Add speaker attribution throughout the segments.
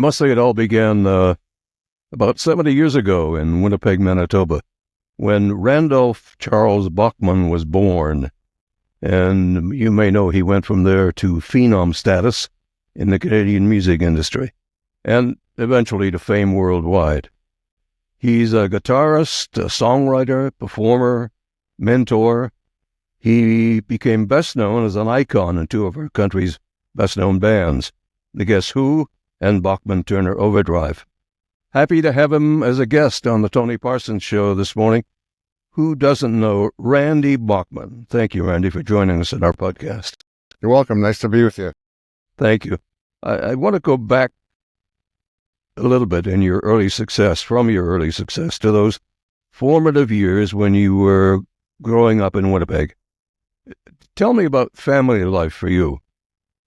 Speaker 1: must say it all began about 70 years ago in Winnipeg, Manitoba, when Randolph Charles Bachman was born. And you may know he went from there to phenom status in the Canadian music industry, and eventually to fame worldwide. He's a guitarist, a songwriter, performer, mentor. He became best known as an icon in two of our country's best-known bands, the Guess Who and Bachman-Turner Overdrive. Happy to have him as a guest on the Tony Parsons Show this morning. Who doesn't know Randy Bachman? Thank you, Randy, for joining us in our podcast.
Speaker 2: You're welcome. Nice to be with you.
Speaker 1: Thank you. I want to go back a little bit in your early success, from your early success to those formative years when you were growing up in Winnipeg. Tell me about family life for you.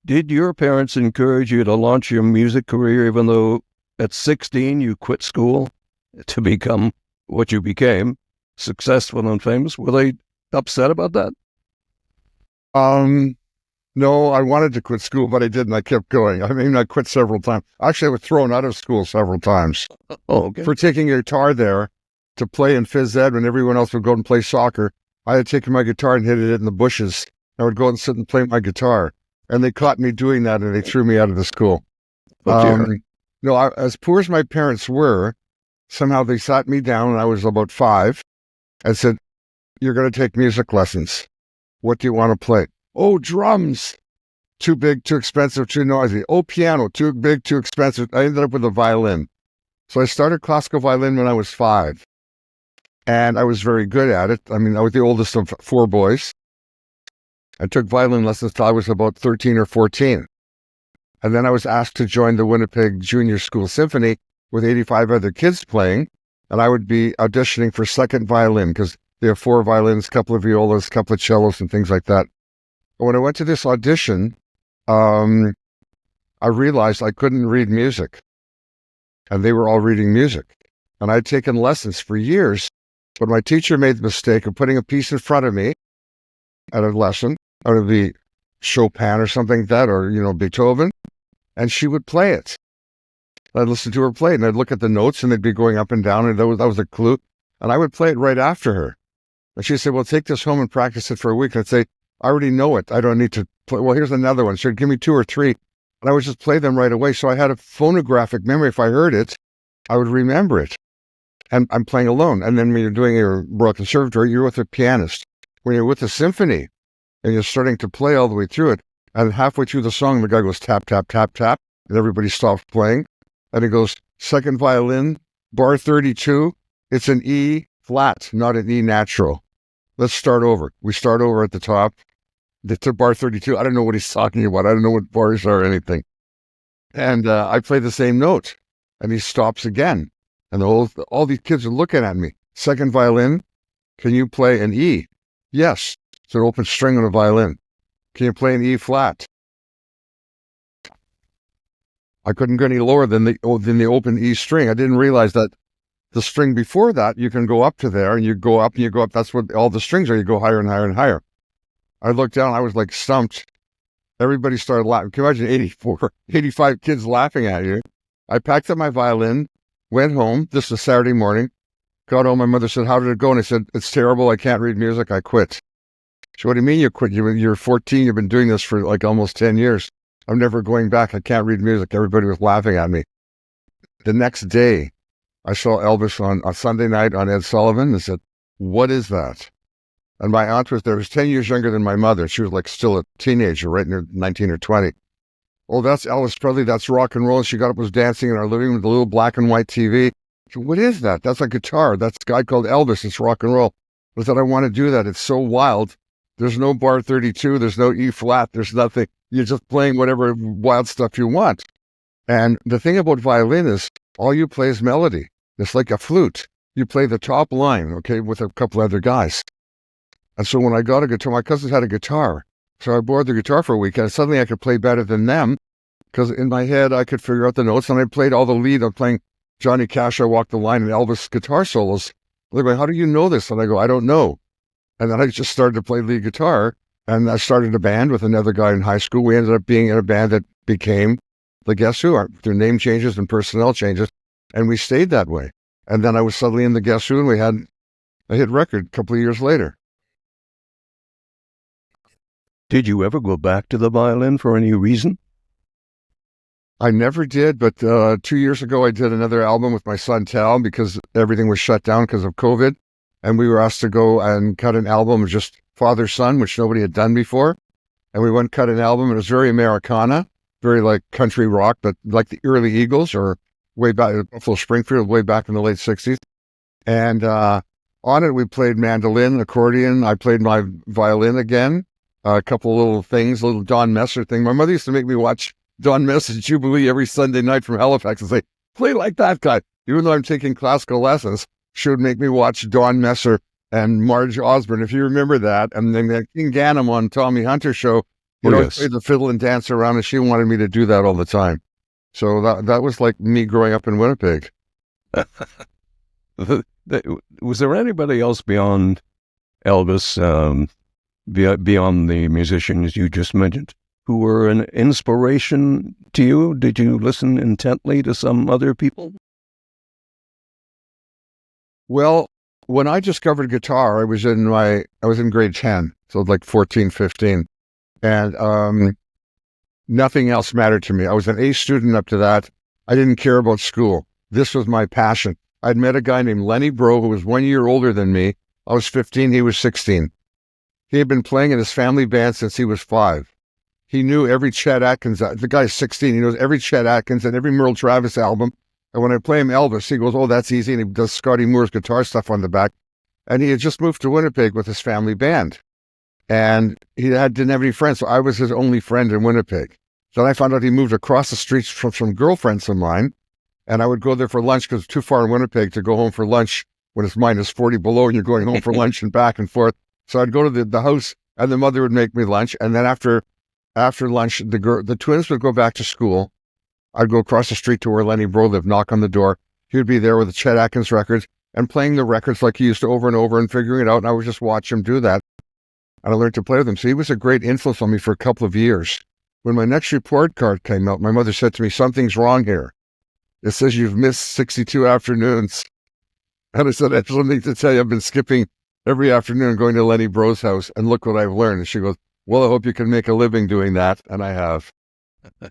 Speaker 1: Did your parents encourage you to launch your music career even though at 16 you quit school to become what you became, successful and famous? Were they upset about that?
Speaker 2: No, I wanted to quit school, but I didn't. I kept going. I mean, I quit several times. Actually, I was thrown out of school several times for taking a guitar there to play in phys ed when everyone else would go and play soccer. I had taken my guitar and hid it in the bushes. I would go and sit and play my guitar. And they caught me doing that, and they threw me out of the school. As poor as my parents were, somehow they sat me down when I was about 5 and said, "You're going to take music lessons. What do you want to play?" "Oh, drums. Too big, too expensive, too noisy." "Oh, piano. Too big, too expensive." I ended up with a violin. So I started classical violin when I was 5. And I was very good at it. I mean, I was the oldest of 4 boys. I took violin lessons till I was about 13 or 14. And then I was asked to join the Winnipeg Junior School Symphony with 85 other kids playing. And I would be auditioning for second violin because they have 4 violins, a couple of violas, a couple of cellos, and things like that. But when I went to this audition, I realized I couldn't read music. And they were all reading music. And I'd taken lessons for years. But my teacher made the mistake of putting a piece in front of me at a lesson. It would be Chopin or something like that, or, Beethoven. And she would play it. I'd listen to her play it, and I'd look at the notes, and they'd be going up and down, and that was a clue. And I would play it right after her. And she'd say, "Well, take this home and practice it for a week." And I'd say, "I already know it. I don't need to play." "Well, here's another one." She'd give me 2 or 3. And I would just play them right away. So I had a phonographic memory. If I heard it, I would remember it. And I'm playing alone. And then when you're doing your Royal Conservatory, you're with a pianist. When you're with a symphony and you're starting to play all the way through it, and halfway through the song, the guy goes tap, tap, tap, tap, and everybody stops playing. And he goes, "Second violin, bar 32, it's an E flat, not an E natural. Let's start over." We start over at the top. To bar 32. I don't know what he's talking about. I don't know what bars are or anything. And I play the same note. And he stops again. And all these kids are looking at me. "Second violin, can you play an E?" "Yes." It's an open string on a violin. "Can you play an E flat?" I couldn't go any lower than the open E string. I didn't realize that the string before that, you can go up to there, and you go up and you go up. That's what all the strings are. You go higher and higher and higher. I looked down. I was like stumped. Everybody started laughing. Can you imagine 85 kids laughing at you? I packed up my violin, went home. This was Saturday morning. Got home. My mother said, "How did it go?" And I said, "It's terrible. I can't read music. I quit." She said, "What do you mean you quit? You're 14. You've been doing this for like almost 10 years. I'm never going back. I can't read music." Everybody was laughing at me. The next day, I saw Elvis on a Sunday night on Ed Sullivan and said, "What is that?" And my aunt was there. Was 10 years younger than my mother. She was like still a teenager, right near 19 or 20. "Oh, that's Elvis Presley. That's rock and roll." And she got up, was dancing in our living room with a little black and white TV. She said, "What is that?" "That's a guitar. That's a guy called Elvis. It's rock and roll." I said, "I want to do that. It's so wild. There's no bar 32. There's no E flat. There's nothing. You're just playing whatever wild stuff you want." And the thing about violin is all you play is melody. It's like a flute. You play the top line, okay, with a couple other guys. And so when I got a guitar, my cousins had a guitar. So I borrowed the guitar for a week, and suddenly I could play better than them because in my head I could figure out the notes, and I played all the lead. I'm playing Johnny Cash, I Walk the Line, and Elvis guitar solos. They're going, "How do you know this?" And I go, "I don't know." And then I just started to play lead guitar, and I started a band with another guy in high school. We ended up being in a band that became the Guess Who, their name changes and personnel changes, and we stayed that way. And then I was suddenly in the Guess Who, and we had a hit record a couple of years later.
Speaker 1: Did you ever go back to the violin for any reason?
Speaker 2: I never did, but 2 years ago I did another album with my son Tal because everything was shut down because of COVID. And we were asked to go and cut an album of just father-son, which nobody had done before. And we went and cut an album. It was very Americana, very like country rock, but like the early Eagles or way back, Buffalo Springfield, way back in the late 60s. And on it, we played mandolin, accordion. I played my violin again, a couple of little things, a little Don Messer thing. My mother used to make me watch Don Messer's Jubilee every Sunday night from Halifax and say, play like that guy. Even though I'm taking classical lessons, she would make me watch Don Messer and Marge Osborne, if you remember that. And then King Ganem on Tommy Hunter's show, you know, play the fiddle and dance around, and she wanted me to do that all the time. So that was like me growing up in Winnipeg.
Speaker 1: Was there anybody else beyond Elvis, beyond the musicians you just mentioned, who were an inspiration to you? Did you listen intently to some other people?
Speaker 2: Well, when I discovered guitar, I was in grade 10, so like 14, 15. And nothing else mattered to me. I was an A student up to that. I didn't care about school. This was my passion. I'd met a guy named Lenny Bro, who was 1 year older than me. I was 15, he was 16. He had been playing in his family band since he was 5. He knew every Chet Atkins, the guy's 16, he knows every Chet Atkins and every Merle Travis album. And when I play him Elvis, he goes, oh, that's easy. And he does Scotty Moore's guitar stuff on the back. And he had just moved to Winnipeg with his family band. And he didn't have any friends, so I was his only friend in Winnipeg. Then I found out he moved across the streets from some girlfriends of mine. And I would go there for lunch because it's too far in Winnipeg to go home for lunch when it's minus 40 below and you're going home for lunch and back and forth. So I'd go to the house and the mother would make me lunch. And then after lunch, the twins would go back to school. I'd go across the street to where Lenny Bro lived, knock on the door. He would be there with the Chet Atkins records and playing the records like he used to over and over and figuring it out. And I would just watch him do that. And I learned to play with him. So he was a great influence on me for a couple of years. When my next report card came out, my mother said to me, something's wrong here. It says you've missed 62 afternoons. And I said, I have something to tell you. I've been skipping every afternoon going to Lenny Bro's house, and look what I've learned. And she goes, well, I hope you can make a living doing that. And I have.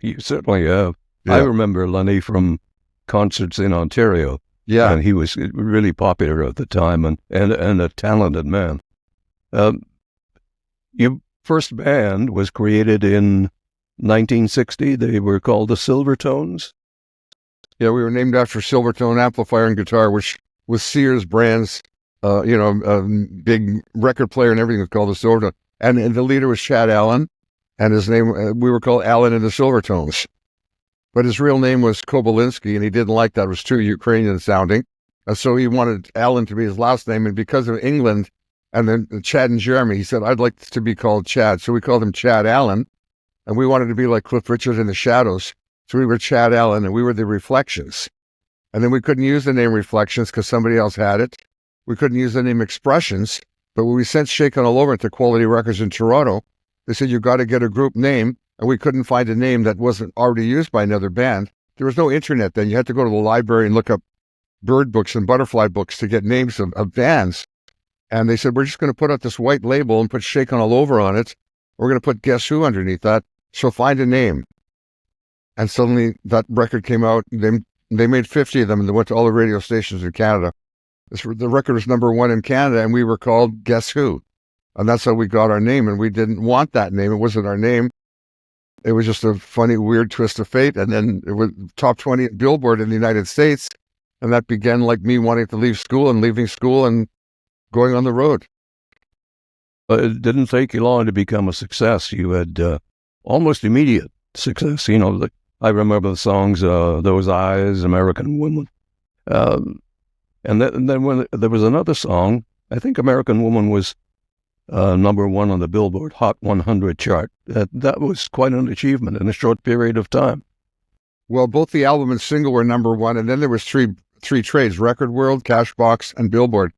Speaker 1: You certainly have.
Speaker 2: Yeah.
Speaker 1: I remember Lenny from concerts in Ontario.
Speaker 2: Yeah.
Speaker 1: And he was really popular at the time and a talented man. Your first band was created in 1960. They were called the Silvertones.
Speaker 2: Yeah, we were named after Silvertone amplifier and guitar, which was Sears brand's, big record player and everything was called the Silvertone. And the leader was Chad Allen, and his name, we were called Allen and the Silvertones. But his real name was Kobylinski, and he didn't like that. It was too Ukrainian sounding. And so he wanted Allen to be his last name. And because of England and then Chad and Jeremy, he said, I'd like to be called Chad. So we called him Chad Allen. And we wanted to be like Cliff Richard in the Shadows. So we were Chad Allen, and we were the Reflections. And then we couldn't use the name Reflections because somebody else had it. We couldn't use the name Expressions. But when we sent Shaken All Over to Quality Records in Toronto, they said, you got to get a group name. And we couldn't find a name that wasn't already used by another band. There was no internet then. You had to go to the library and look up bird books and butterfly books to get names of bands. And they said, we're just going to put out this white label and put Shaken All Over on it. We're going to put Guess Who underneath that. So find a name. And suddenly that record came out. They made 50 of them, and they went to all the radio stations in Canada. The record was #1 in Canada, and we were called Guess Who. And that's how we got our name. And we didn't want that name. It wasn't our name. It was just a funny, weird twist of fate. And then it was top 20 at Billboard in the United States. And that began like me wanting to leave school and leaving school and going on the road.
Speaker 1: It didn't take you long to become a success. You had almost immediate success. You know, I remember the songs, Those Eyes, American Woman. And then when there was another song, I think American Woman was #1 on the Billboard Hot 100 chart. That was quite an achievement in a short period of time.
Speaker 2: Well, both the album and single were #1, and then there was three trades, Record World, Cashbox, and Billboard.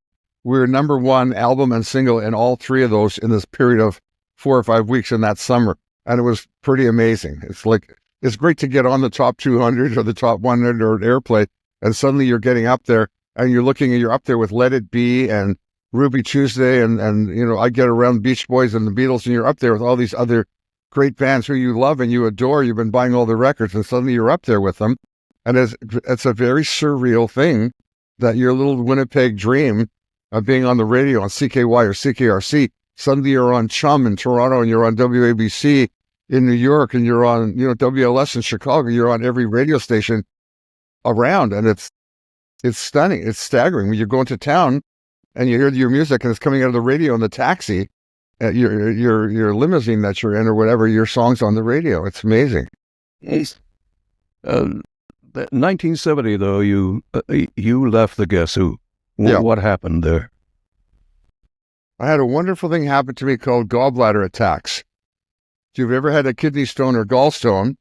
Speaker 2: We were #1 album and single in all three of those in this period of 4 or 5 weeks in that summer. And it was pretty amazing. It's like it's great to get on the top 200 or the top 100 or airplay, and suddenly you're getting up there, and you're up there with Let It Be and Ruby Tuesday, and I get around Beach Boys and the Beatles, and you're up there with all these other great bands who you love and you adore. You've been buying all the records, and suddenly you're up there with them, and it's a very surreal thing that your little Winnipeg dream of being on the radio on CKY or CKRC, suddenly you're on Chum in Toronto, and you're on WABC in New York, and you're on WLS in Chicago. You're on every radio station around, and it's stunning. It's staggering when you go into town and you hear your music and it's coming out of the radio in the taxi, your limousine that you're in or whatever. Your song's on the radio. It's amazing.
Speaker 1: 1970 though, you left the Guess Who.
Speaker 2: Yeah.
Speaker 1: What happened there?
Speaker 2: I had a wonderful thing happen to me called gallbladder attacks. If you've ever had a kidney stone or gallstone,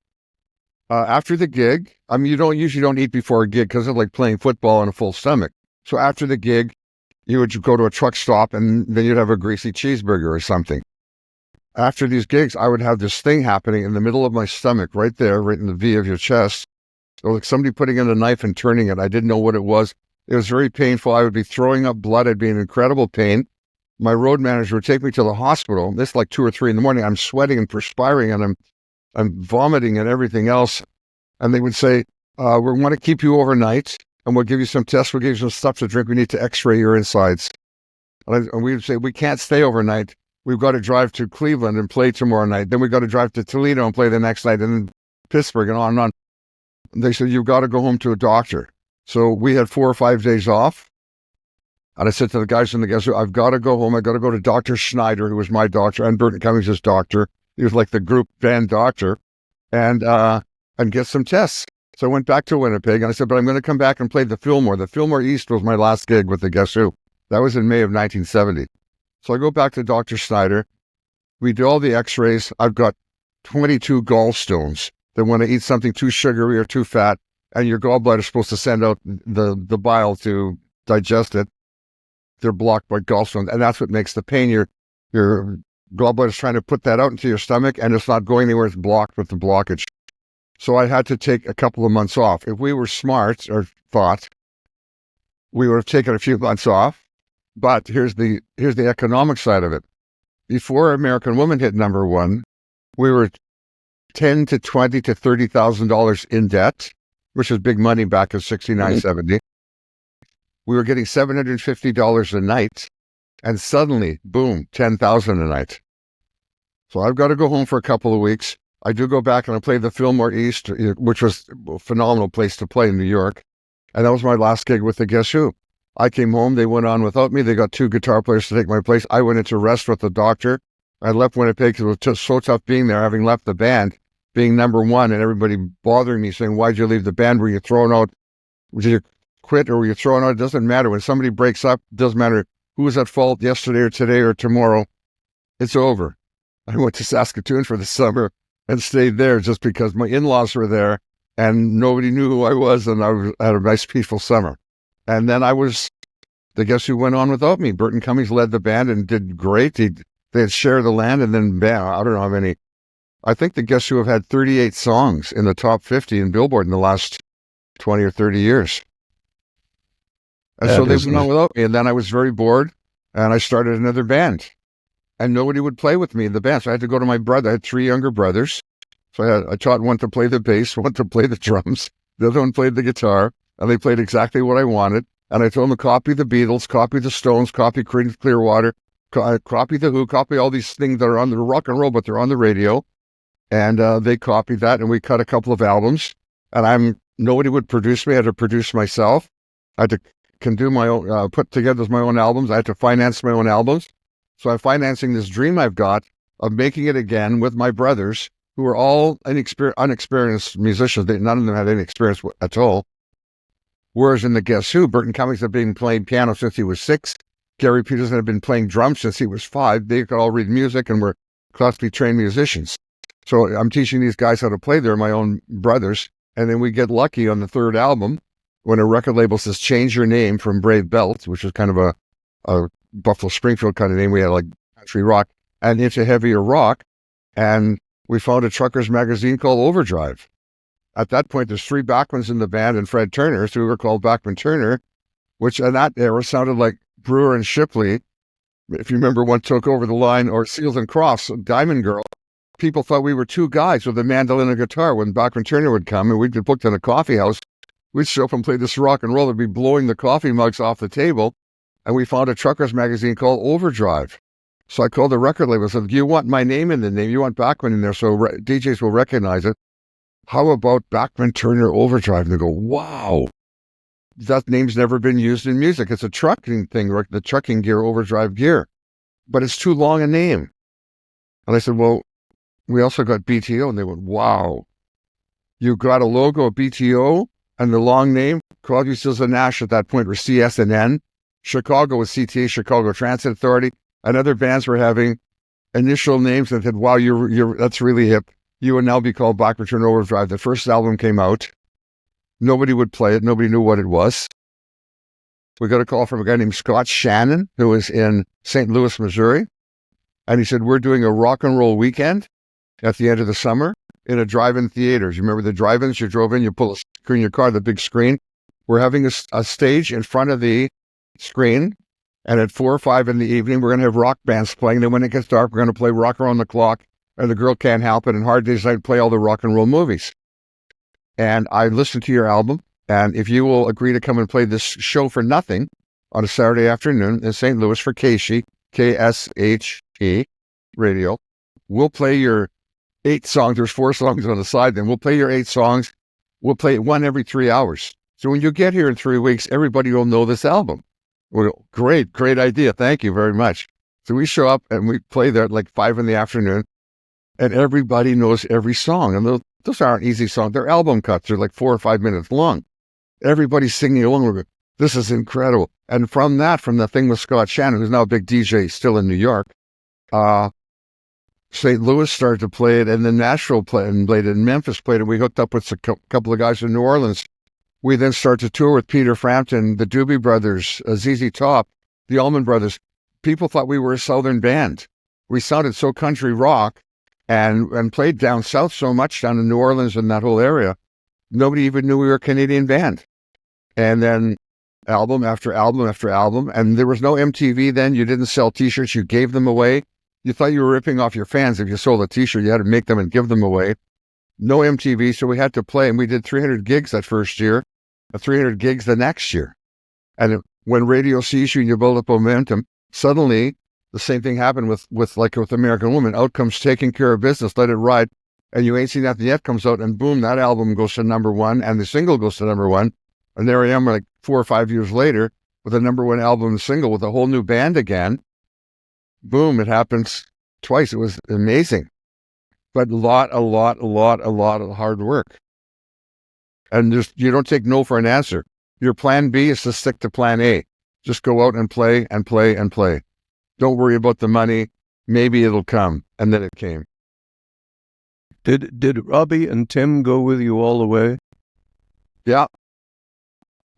Speaker 2: after the gig, I mean, you usually don't eat before a gig because it's like playing football on a full stomach. So after the gig, you would go to a truck stop and then you'd have a greasy cheeseburger or something. After these gigs, I would have this thing happening in the middle of my stomach, right there, right in the V of your chest. So like somebody putting in a knife and turning it. I didn't know what it was. It was very painful. I would be throwing up blood. I'd be in incredible pain. My road manager would take me to the hospital. This is like 2 or 3 in the morning. I'm sweating and perspiring and I'm vomiting and everything else. And they would say, we want to keep you overnight and we'll give you some tests. We'll give you some stuff to drink. We need to x-ray your insides. And we would say, we can't stay overnight. We've got to drive to Cleveland and play tomorrow night. Then we've got to drive to Toledo and play the next night, and then Pittsburgh and on and on. They said, you've got to go home to a doctor. So we had 4 or 5 days off. And I said to the guys in the Guess Who, I've got to go home. I've got to go to Dr. Schneider, who was my doctor, and Burton Cummings' doctor. He was like the group band doctor, and get some tests. So I went back to Winnipeg, and I said, but I'm going to come back and play the Fillmore. The Fillmore East was my last gig with the Guess Who. That was in May of 1970. So I go back to Dr. Schneider. We do all the x-rays. I've got 22 gallstones that when I eat something too sugary or too fat, and your gallbladder is supposed to send out the bile to digest it, they're blocked by gallstones, and that's what makes the pain. Your gallbladder is trying to put that out into your stomach, and it's not going anywhere. It's blocked with the blockage. So I had to take a couple of months off. If we were smart or thought, we would have taken a few months off. But here's the economic side of it. Before American Woman hit number 1, we were $10,000 to $20,000 to $30,000 in debt, which is big money back in 69, 70. We were getting $750 a night, and suddenly, boom, $10,000 a night. So I've got to go home for a couple of weeks. I do go back and I play the Fillmore East, which was a phenomenal place to play in New York. And that was my last gig with the Guess Who. I came home, they went on without me. They got 2 guitar players to take my place. I went into rest with the doctor. I left Winnipeg because it was just so tough being there, having left the band, being number 1, and everybody bothering me saying, why'd you leave the band? Were you thrown out? Did you quit or were you thrown out? It doesn't matter. When somebody breaks up, it doesn't matter who was at fault yesterday or today or tomorrow. It's over. I went to Saskatoon for the summer and stayed there just because my in-laws were there and nobody knew who I was, and I had a nice, peaceful summer. And then the Guess Who went on without me. Burton Cummings led the band and did great. They had shared the land, and then bam, I don't know how many. I think the Guess Who have had 38 songs in the top 50 in Billboard in the last 20 or 30 years. And so they went on without me. And then I was very bored, and I started another band. And nobody would play with me in the band. So I had to go to my brother. I had 3 younger brothers. So I taught one to play the bass, one to play the drums. The other one played the guitar. And they played exactly what I wanted. And I told them to copy the Beatles, copy the Stones, copy Creedence Clearwater, copy the Who, copy all these things that are on the rock and roll, but they're on the radio. And they copied that, and we cut a couple of albums. And nobody would produce me. I had to produce myself. I had to do my own, put together my own albums. I had to finance my own albums. So I'm financing this dream I've got of making it again with my brothers, who are all unexperienced musicians. None of them had any experience at all. Whereas in the Guess Who, Burton Cummings had been playing piano since he was 6. Gary Peterson had been playing drums since he was 5. They could all read music and were classically trained musicians. So I'm teaching these guys how to play. They're my own brothers. And then we get lucky on the 3rd album when a record label says, change your name from Brave Belt, which is kind of a Buffalo Springfield kind of name. We had like country rock, and into heavier rock. And we found a truckers magazine called Overdrive. At that point, there's 3 Bachmans in the band and Fred Turner, so we were called Bachman-Turner, which in that era sounded like Brewer and Shipley. If you remember One Took Over the Line, or Seals and Crofts, Diamond Girl. People thought we were 2 guys with a mandolin and guitar. When Bachman-Turner would come and we'd be booked in a coffee house, we'd show up and play this rock and roll. They'd be blowing the coffee mugs off the table. And we found a truckers magazine called Overdrive. So I called the record label and said, you want my name in the name? You want Bachman in there so DJs will recognize it. How about Bachman-Turner Overdrive? And they go, wow, that name's never been used in music. It's a trucking thing, like the trucking gear, Overdrive gear. But it's too long a name. And I said, well, we also got BTO. And they went, wow, you got a logo of BTO and the long name? Crosby, Stills and Nash at that point were CS&N. Chicago was CTA, Chicago Transit Authority. And other bands were having initial names and said, wow, you're that's really hip. You would now be called Bachman-Turner Overdrive. The first album came out. Nobody would play it. Nobody knew what it was. We got a call from a guy named Scott Shannon, who was in St. Louis, Missouri. And he said, we're doing a rock and roll weekend at the end of the summer in a drive-in theaters. You remember the drive-ins? You drove in, you pull a screen in your car, the big screen. We're having a stage in front of the screen. And at 4 or 5 in the evening, we're going to have rock bands playing. Then when it gets dark, we're going to play Rock Around the Clock, and The Girl Can't Help It, and Hard Day's Night, play all the rock and roll movies. And I listened to your album, and if you will agree to come and play this show for nothing on a Saturday afternoon in St. Louis for KSHE, KSHE radio, we'll play your 8 songs. There's 4 songs on the side then. We'll play your 8 songs. We'll play one every 3 hours. So when you get here in 3 weeks, everybody will know this album. Well, great idea. Thank you very much. So we show up and we play there at like 5 in the afternoon, and everybody knows every song. And those aren't easy songs. They're album cuts. They're like 4 or 5 minutes long. Everybody's singing along. We're going, this is incredible. And from the thing with Scott Shannon, who's now a big DJ still in New York, St. Louis started to play it, and then Nashville played it, and Memphis played it. We hooked up with a couple of guys in New Orleans. We then started to tour with Peter Frampton, the Doobie Brothers, ZZ Top, the Allman Brothers. People thought we were a Southern band. We sounded so country rock and played down south so much, down in New Orleans and that whole area. Nobody even knew we were a Canadian band. And then album after album after album. And there was no MTV then. You didn't sell T-shirts. You gave them away. You thought you were ripping off your fans. If you sold a T-shirt, you had to make them and give them away. No MTV, so we had to play. And we did 300 gigs that first year. 300 gigs the next year. And when radio sees you and you build up momentum, suddenly the same thing happened with American Woman. Out comes Taking Care of Business, Let It Ride, and You Ain't Seen Nothing Yet comes out, and boom, that album goes to #1, and the single goes to #1. And there I am like 4 or 5 years later with a #1 album and single with a whole new band again. Boom, it happens twice. It was amazing. But a lot of hard work. And you don't take no for an answer. Your plan B is to stick to plan A. Just go out and play and play and play. Don't worry about the money. Maybe it'll come. And then it came.
Speaker 1: Did Robbie and Tim go with you all the way?
Speaker 2: Yeah.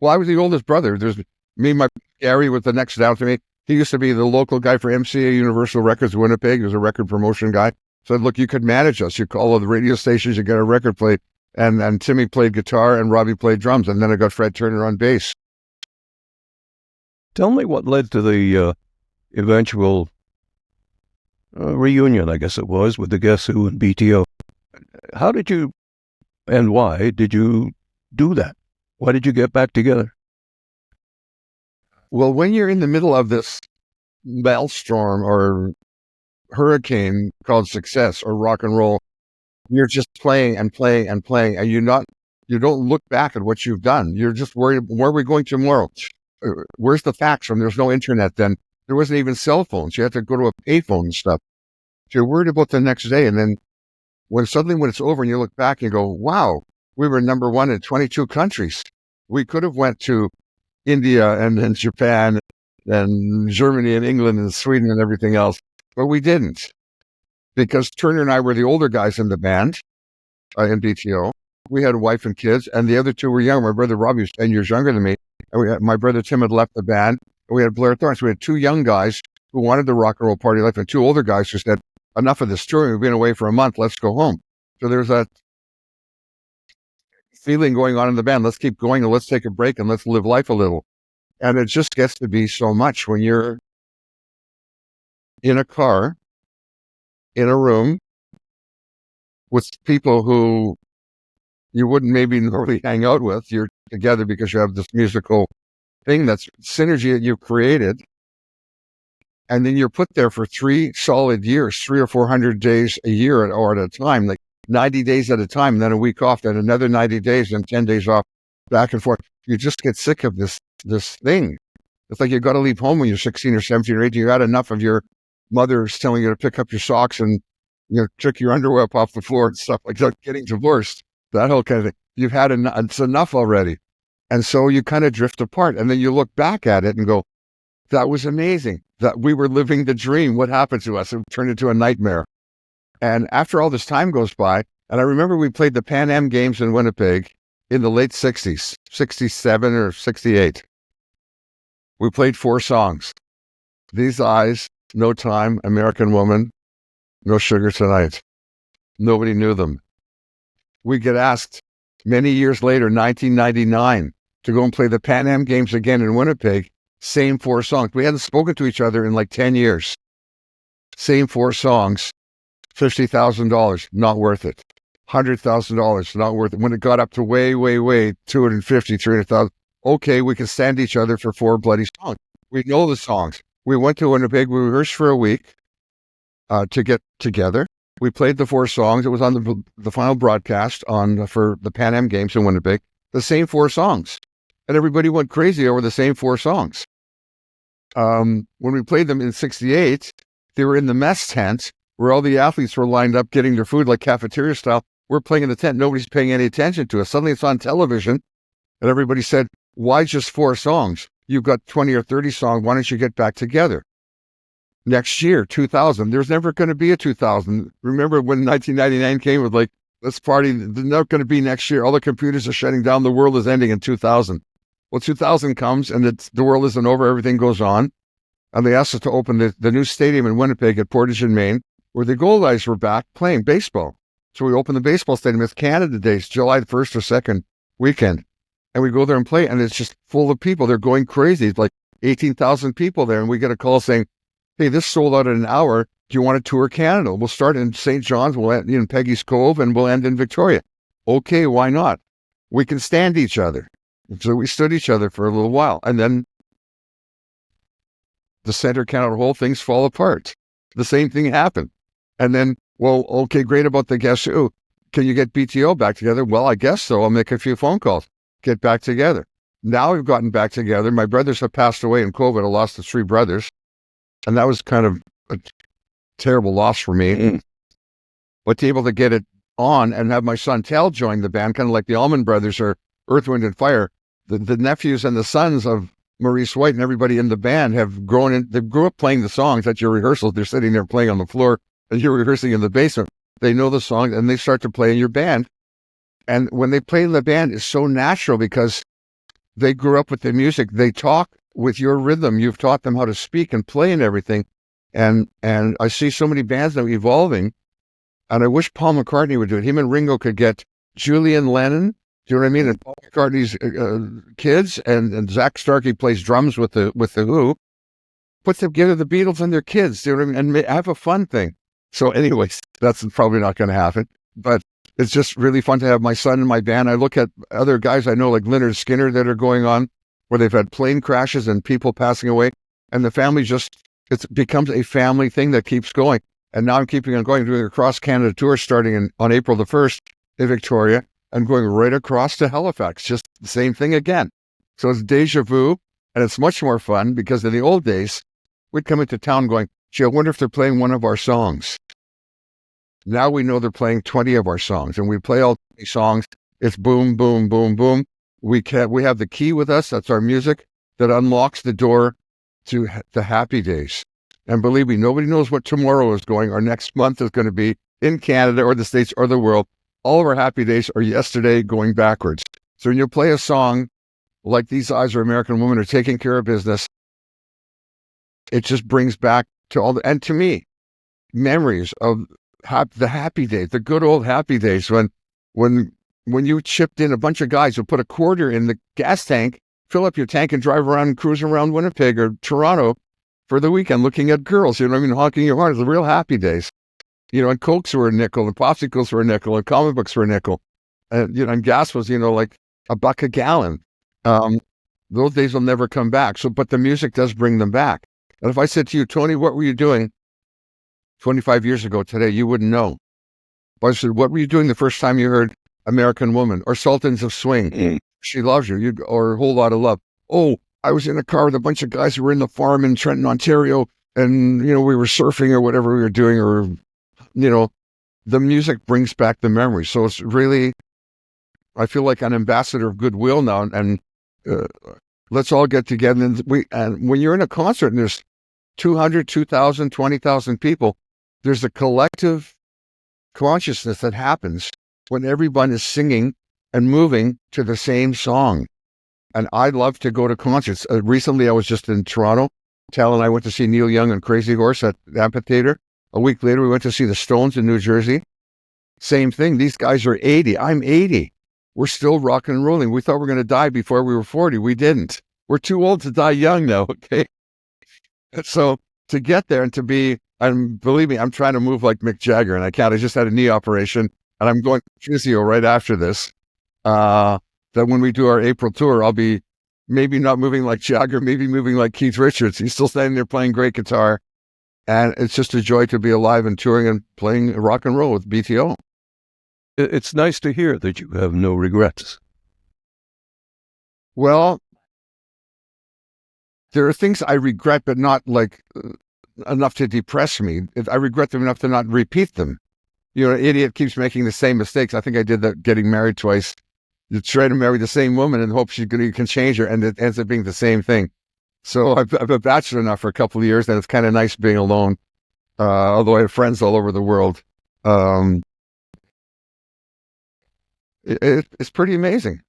Speaker 2: Well, I was the oldest brother. There's me, my Gary was the next down to me. He used to be the local guy for MCA Universal Records Winnipeg. He was a record promotion guy. Said, look, you could manage us. You call all the radio stations, you get a record played. And Timmy played guitar and Robbie played drums. And then I got Fred Turner on bass.
Speaker 1: Tell me what led to the eventual reunion, I guess it was, with the Guess Who and BTO. How did you, and why did you do that? Why did you get back together?
Speaker 2: Well, when you're in the middle of this maelstrom or hurricane called success or rock and roll, you're just playing and playing and playing, and you don't look back at what you've done. You're just worried, where are we going tomorrow? Where's the fax from? There's no internet then. There wasn't even cell phones. You had to go to a payphone and stuff. So you're worried about the next day. And then when it's over and you look back, you go, wow, we were #1 in 22 countries. We could have went to India and Japan and Germany and England and Sweden and everything else, but we didn't. Because Turner and I were the older guys in the band, in BTO. We had a wife and kids, and the other 2 were young. My brother Robbie was 10 years younger than me. And my brother Tim had left the band. And we had Blair Thorne. So we had 2 young guys who wanted the rock and roll party life, and 2 older guys who said, enough of this touring. We've been away for a month. Let's go home. So there's that feeling going on in the band. Let's keep going and let's take a break and let's live life a little. And it just gets to be so much when you're in a car, in a room with people who you wouldn't maybe normally hang out with. You're together because you have this musical thing, that's synergy that you've created. And then you're put there for 3 solid years, 300 or 400 days a year or at a time, like 90 days at a time, and then a week off, then another 90 days, and 10 days off, back and forth. You just get sick of this thing. It's like you got to leave home when you're 16 or 17 or 18. You had enough of your mother's telling you to pick up your socks and, you know, trick your underwear up off the floor and stuff like that, getting divorced, that whole kind of thing. You've had it's enough already. And so you kind of drift apart. And then you look back at it and go, that was amazing. That we were living the dream. What happened to us? It turned into a nightmare. And after all this time goes by, and I remember we played the Pan Am Games in Winnipeg in the late 60s, 67 or 68. We played 4 songs. These Eyes, No Time, American Woman, No Sugar Tonight. Nobody knew them. We get asked many years later, 1999, to go and play the Pan Am Games again in Winnipeg. Same 4 songs. We hadn't spoken to each other in like 10 years. Same 4 songs. $50,000, not worth it. $100,000, not worth it. When it got up to way, 250, 300,000, okay, we can stand each other for 4 bloody songs. We know the songs. We went to Winnipeg. We rehearsed for a week to get together. We played the 4 songs. It was on the final broadcast for the Pan Am Games in Winnipeg. The same 4 songs. And everybody went crazy over the same 4 songs. When we played them in 68, they were in the mess tent where all the athletes were lined up getting their food like cafeteria style. We're playing in the tent. Nobody's paying any attention to us. Suddenly it's on television. And everybody said, why just 4 songs? You've got 20 or 30 songs. Why don't you get back together? Next year, 2000. There's never going to be a 2000. Remember when 1999 came with like, let's party. There's not going to be next year. All the computers are shutting down. The world is ending in 2000. Well, 2000 comes and the world isn't over. Everything goes on. And they asked us to open the new stadium in Winnipeg at Portage in Maine, where the Gold Eyes were back playing baseball. So we opened the baseball stadium. It's Canada Day, July 1st or 2nd weekend. And we go there and play, and it's just full of people. They're going crazy. It's like 18,000 people there. And we get a call saying, hey, this sold out in an hour. Do you want to tour Canada? We'll start in St. John's, we'll end in Peggy's Cove, and we'll end in Victoria. Okay, why not? We can stand each other. So we stood each other for a little while. And then the Center Canada whole things fall apart. The same thing happened. And then, well, okay, great about the Guess Who. Can you get BTO back together? Well, I guess so. I'll make a few phone calls. Get back together. Now we've gotten back together. My brothers have passed away in COVID. I lost the 3 brothers. And that was kind of a terrible loss for me. But to be able to get it on and have my son Tal join the band, kind of like the Allman Brothers or Earth, Wind, and Fire, the nephews and the sons of Maurice White and everybody in the band have grown in. They grew up playing the songs at your rehearsals. They're sitting there playing on the floor and you're rehearsing in the basement. They know the song and they start to play in your band. And when they play in the band, it's so natural because they grew up with the music. They talk with your rhythm. You've taught them how to speak and play and everything. And I see so many bands now evolving. And I wish Paul McCartney would do it. Him and Ringo could get Julian Lennon, do you know what I mean? And Paul McCartney's kids, and Zach Starkey plays drums with the Who. Put together the Beatles and their kids, do you know what I mean? And have a fun thing. So anyways, that's probably not going to happen. But it's just really fun to have my son in my band. I look at other guys I know like Lynyrd Skynyrd that are going on, where they've had plane crashes and people passing away. And the family it becomes a family thing that keeps going. And now I'm keeping on going, doing a cross-Canada tour starting on April the 1st in Victoria and going right across to Halifax. Just the same thing again. So it's deja vu, and it's much more fun because in the old days, we'd come into town going, gee, I wonder if they're playing one of our songs. Now we know they're playing 20 of our songs, and we play all 20 songs. It's boom, boom, boom, boom. We have the key with us. That's our music that unlocks the door to the happy days. And believe me, nobody knows what tomorrow is going or next month is going to be in Canada or the States or the world. All of our happy days are yesterday going backwards. So when you play a song like These Eyes Are American Women or Taking Care of Business, it just brings back to and to me, memories of the happy days, the good old happy days when you chipped in a bunch of guys who put a quarter in the gas tank, fill up your tank and drive around and cruise around Winnipeg or Toronto for the weekend looking at girls, you know what I mean, honking your horn. The real happy days. You know, and Cokes were a nickel, and popsicles were a nickel, and comic books were a nickel. You know, and gas was, you know, like $1 a gallon. Those days will never come back. So, but the music does bring them back. And if I said to you, Tony, what were you doing 25 years ago today? You wouldn't know. If I said, what were you doing the first time you heard American Woman or Sultans of Swing? She Loves You, or A Whole Lot of Love. Oh, I was in a car with a bunch of guys who were in the farm in Trenton, Ontario, and, you know, we were surfing or whatever we were doing, or, you know, the music brings back the memories. So it's really, I feel like an ambassador of goodwill now, and let's all get together. And when you're in a concert and there's 200, 2,000, 20,000 people, there's a collective consciousness that happens when everyone is singing and moving to the same song. And I love to go to concerts. Recently, I was just in Toronto. Tal and I went to see Neil Young and Crazy Horse at the Amphitheater. A week later, we went to see the Stones in New Jersey. Same thing. These guys are 80. I'm 80. We're still rocking and rolling. We thought we were going to die before we were 40. We didn't. We're too old to die young now, okay? So to get there and to be, and believe me, I'm trying to move like Mick Jagger, and I can't. I just had a knee operation, and I'm going physio right after this. That when we do our April tour, I'll be maybe not moving like Jagger, maybe moving like Keith Richards. He's still standing there playing great guitar. And it's just a joy to be alive and touring and playing rock and roll with BTO.
Speaker 1: It's nice to hear that you have no regrets.
Speaker 2: Well, there are things I regret, but not like enough to depress me. I regret them enough to not repeat them. You know, an idiot keeps making the same mistakes. I think I did that getting married twice. You try to marry the same woman and hope you can change her, and it ends up being the same thing. So I've been a bachelor now for a couple of years, and it's kind of nice being alone, although I have friends all over the world. It's pretty amazing.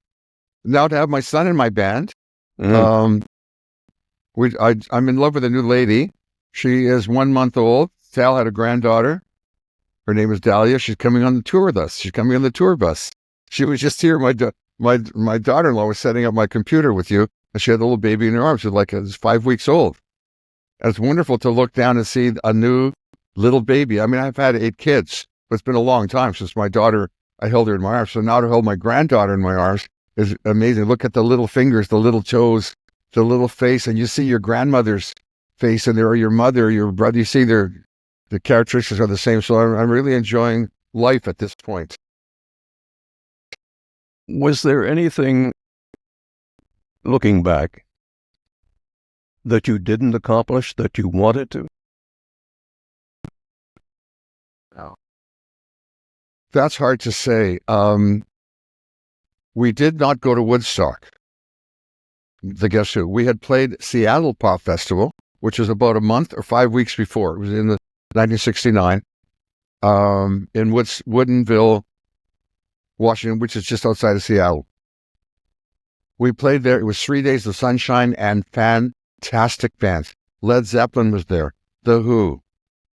Speaker 2: Now to have my son in my band. I'm in love with a new lady. She is 1 month old. Sal had a granddaughter. Her name is Dahlia. She's coming on the tour with us. She's coming on the tour bus. She was just here. My daughter-in-law was setting up my computer with you, and she had a little baby in her arms. She was 5 weeks old. And it's wonderful to look down and see a new little baby. I mean, I've had 8 kids, but it's been a long time since my daughter, I held her in my arms. So now to hold my granddaughter in my arms is amazing. Look at the little fingers, the little toes, the little face, and you see your grandmother's face, and there are your mother, your brother. You see the characteristics are the same. So I'm really enjoying life at this point.
Speaker 1: Was there anything, looking back, that you didn't accomplish that you wanted to?
Speaker 2: No. That's hard to say. We did not go to Woodstock. The Guess Who. We had played Seattle Pop Festival, which was about a month or 5 weeks before. It was in 1969, in Woodinville, Washington, which is just outside of Seattle. We played there. It was 3 days of sunshine and fantastic bands. Led Zeppelin was there, The Who,